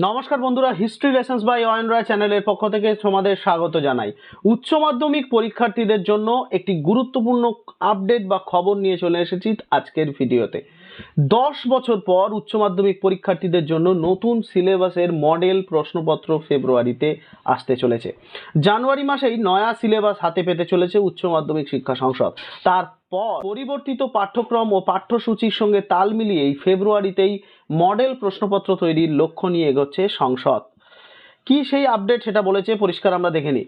নমস্কার বন্ধুরা, history lessons by Ayan রায় চ্যানেলের পক্ষ থেকে তোমাদের স্বাগত জানাই। উচ্চ মাধ্যমিক পরীক্ষার্থীদের জন্য একটি গুরুত্বপূর্ণ আপডেট বা খবর নিয়ে চলে এসেছি আজকের ভিডিওতে। 10 বছর পর উচ্চ মাধ্যমিক পরীক্ষার্থীদের জন্য নতুন সিলেবাসের মডেল প্রশ্নপত্র ফেব্রুয়ারিতে আসতে চলেছে। জানুয়ারি মাসেই নয়া সিলেবাস হাতে পেতে চলেছে উচ্চ মাধ্যমিক শিক্ষা সংসদ। তারপর পরিবর্তিত পাঠ্যক্রম ও পাঠ্যসূচির সঙ্গে তাল মিলিয়েই ফেব্রুয়ারিতেই মডেল প্রশ্নপত্র তৈরির লক্ষ্য নিয়ে এগোচ্ছে সংসদ। কি সেই আপডেট সেটা বলেছে পরিষ্কার আমরা দেখে নিই।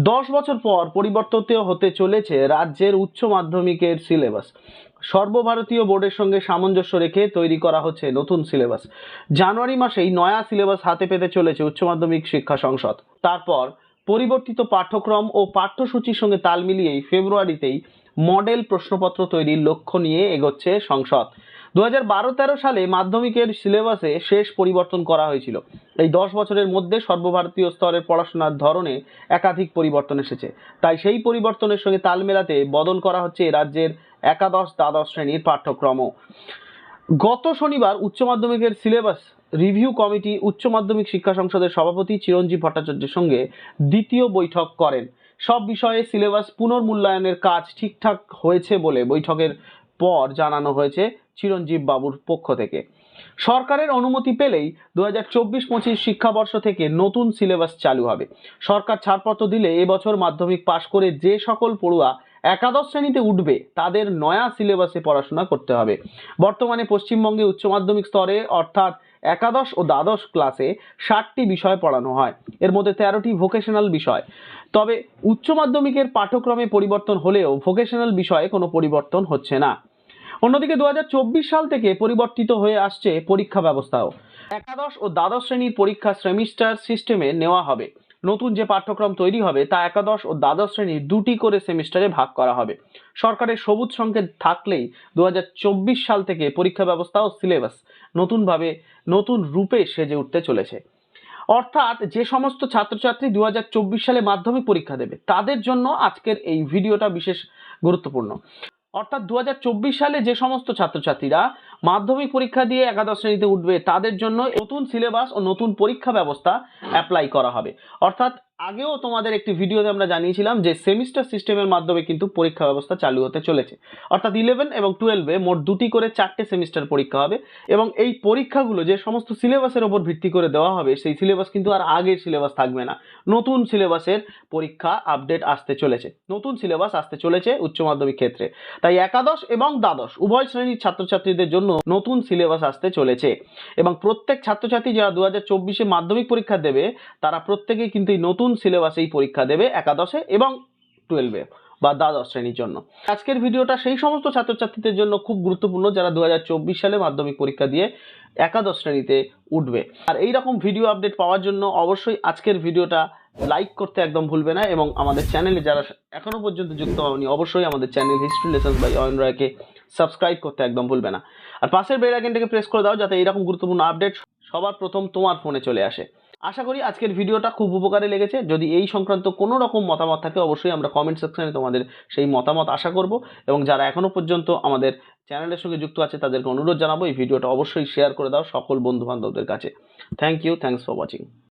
10 বছর পর পরিবর্তিত হতে চলেছে রাজ্যের উচ্চ মাধ্যমিকের সিলেবাস। সর্বভারতীয় বোর্ডের সঙ্গে সামঞ্জস্য রেখে তৈরি করা হচ্ছে নতুন সিলেবাস। জানুয়ারি মাসেই নয়া সিলেবাস হাতে পেতে চলেছে উচ্চ মাধ্যমিক শিক্ষা সংসদ। তারপর পরিবর্তিত পাঠ্যক্রম ও পাঠ্যসূচির সঙ্গে তাল মিলিয়েই ফেব্রুয়ারিতেই মডেল প্রশ্নপত্র তৈরির লক্ষ্য নিয়ে এগোচ্ছে সংসদ। 2012-13 সালে মাধ্যমিকের সিলেবাসে শেষ পরিবর্তন করা হয়েছিল। এই 10 বছরের মধ্যে সর্বভারতীয় স্তরের পড়াশোনার ধরনে একাধিক পরিবর্তন এসেছে। তাই সেই পরিবর্তনের সঙ্গে তাল মেলাতে বদল করা হচ্ছে রাজ্যের একাদশ দ্বাদশ শ্রেণীর পাঠ্যক্রমও। গত শনিবার উচ্চ মাধ্যমিকের সিলেবাস রিভিউ কমিটি উচ্চ মাধ্যমিক শিক্ষা সংসদের সভাপতি চিরঞ্জীব ভট্টাচার্যের সঙ্গে দ্বিতীয় বৈঠক করেন। সব বিষয়ে সিলেবাস পুনর্মূল্যায়নের কাজ ঠিকঠাক হয়েছে বলে বৈঠকের পর জানানো হয়েছে চিরঞ্জীব বাবুর পক্ষ থেকে। সরকারের অনুমতি পেলেই 2024-25 শিক্ষাবর্ষ থেকে নতুন সিলেবাস চালু হবে। সরকার ছাড়পত্র দিলে এবছর মাধ্যমিক পাশ করে যে সকল পড়ুয়া একাদশ শ্রেণীতে উঠবে তাদের নয়া সিলেবাসে পড়াশোনা করতে হবে। বর্তমানে পশ্চিমবঙ্গে উচ্চ মাধ্যমিক স্তরে অর্থাৎ একাদশ ও দ্বাদশ ক্লাসে 60টি বিষয় পড়ানো হয়। এর মধ্যে 13টি ভোকেশনাল বিষয়। তবে উচ্চ মাধ্যমিকের পাঠ্যক্রমে পরিবর্তন হলেও ভোকেশনাল বিষয়ে কোনো পরিবর্তন হচ্ছে না। অন্যদিকে 2024 সাল থেকে পরিবর্তিত হয়ে আসছে পরীক্ষা ব্যবস্থাও। একাদশ ও দ্বাদশ শ্রেণীর পরীক্ষা সেমিস্টার সিস্টেমে নেওয়া হবে। নতুন যে পাঠ্যক্রম তৈরি হবে তা একাদশ ও দ্বাদশ শ্রেণীর 2টি করে সেমিস্টারে ভাগ করা হবে। সরকারের সবুজ সংকেত থাকলেই 2024 সাল থেকে পরীক্ষা ব্যবস্থা ও সিলেবাস নতুন রূপে সেজে উঠতে চলেছে। অর্থাৎ যে সমস্ত ছাত্রছাত্রী 2024 সালে মাধ্যমিক পরীক্ষা দেবে তাদের জন্য আজকের এই ভিডিওটা বিশেষ গুরুত্বপূর্ণ। অর্থাৎ 2024 সালে যে সমস্ত ছাত্রছাত্রীরা মাধ্যমিক পরীক্ষা দিয়ে একাদশ শ্রেণীতে উঠবে তাদের জন্য নতুন সিলেবাস ও নতুন পরীক্ষা ব্যবস্থা অ্যাপ্লাই করা হবে। অর্থাৎ আগেও তোমাদের একটি ভিডিওতে আমরা জানিয়েছিলাম যে সেমিস্টার সিস্টেমের মাধ্যমে কিন্তু পরীক্ষা ব্যবস্থা চালু হতে চলেছে। অর্থাৎ 11 এবং 12-এ মোট 2টি করে 4টে সেমিস্টার পরীক্ষা হবে এবং এই পরীক্ষাগুলো যে সমস্ত সিলেবাসের ওপর ভিত্তি করে দেওয়া হবে সেই সিলেবাস কিন্তু আর আগের সিলেবাস থাকবে না। নতুন সিলেবাসের পরীক্ষা আপডেট আসতে চলেছে, নতুন সিলেবাস আসতে চলেছে উচ্চ মাধ্যমিক ক্ষেত্রে। তাই একাদশ এবং দ্বাদশ উভয় শ্রেণীর ছাত্রছাত্রীদের জন্য নতুন সিলেবাস আসতে চলেছে এবং প্রত্যেক ছাত্রছাত্রী যারা 2024-এ মাধ্যমিক পরীক্ষা দেবে তারা প্রত্যেকেই কিন্তু এই নতুন সিলেবাসেই পরীক্ষা দেবে একাদশে এবং 12-এ বা দ্বাদশ শ্রেণীর জন্য। আজকের ভিডিওটা সেই সমস্ত ছাত্রছাত্রীদের জন্য খুব গুরুত্বপূর্ণ যারা 2024 সালে মাধ্যমিক পরীক্ষা দিয়ে একাদশ শ্রেণীতে উঠবে। আর এই রকম ভিডিও আপডেট পাওয়ার জন্য অবশ্যই আজকের ভিডিওটা লাইক করতে একদম ভুলবে না এবং আমাদের চ্যানেলে যারা এখনো পর্যন্ত যুক্ত হয়নি অবশ্যই আমাদের channel history lessons by Ayan রায়কে সাবস্ক্রাইব করতে একদম ভুলবে না। আর পাশের বেল আইকনটাকে প্রেস করে দাও যাতে এইরকম গুরুত্বপূর্ণ আপডেট সবার প্রথম তোমার ফোনে চলে আসে। আশা করি আজকের ভিডিওটা খুব উপকারে লেগেছে। যদি এই সংক্রান্ত কোনো রকম মতামত থাকে অবশ্যই আমরা কমেন্ট সেকশনে তোমাদের সেই মতামত আশা করব এবং যারা এখনো পর্যন্ত আমাদের চ্যানেলের সঙ্গে যুক্ত আছে তাদেরকে অনুরোধ জানাবো এই ভিডিওটা অবশ্যই শেয়ার করে দাও সকল বন্ধু বান্ধবদের কাছে। Thank you, thanks for watching.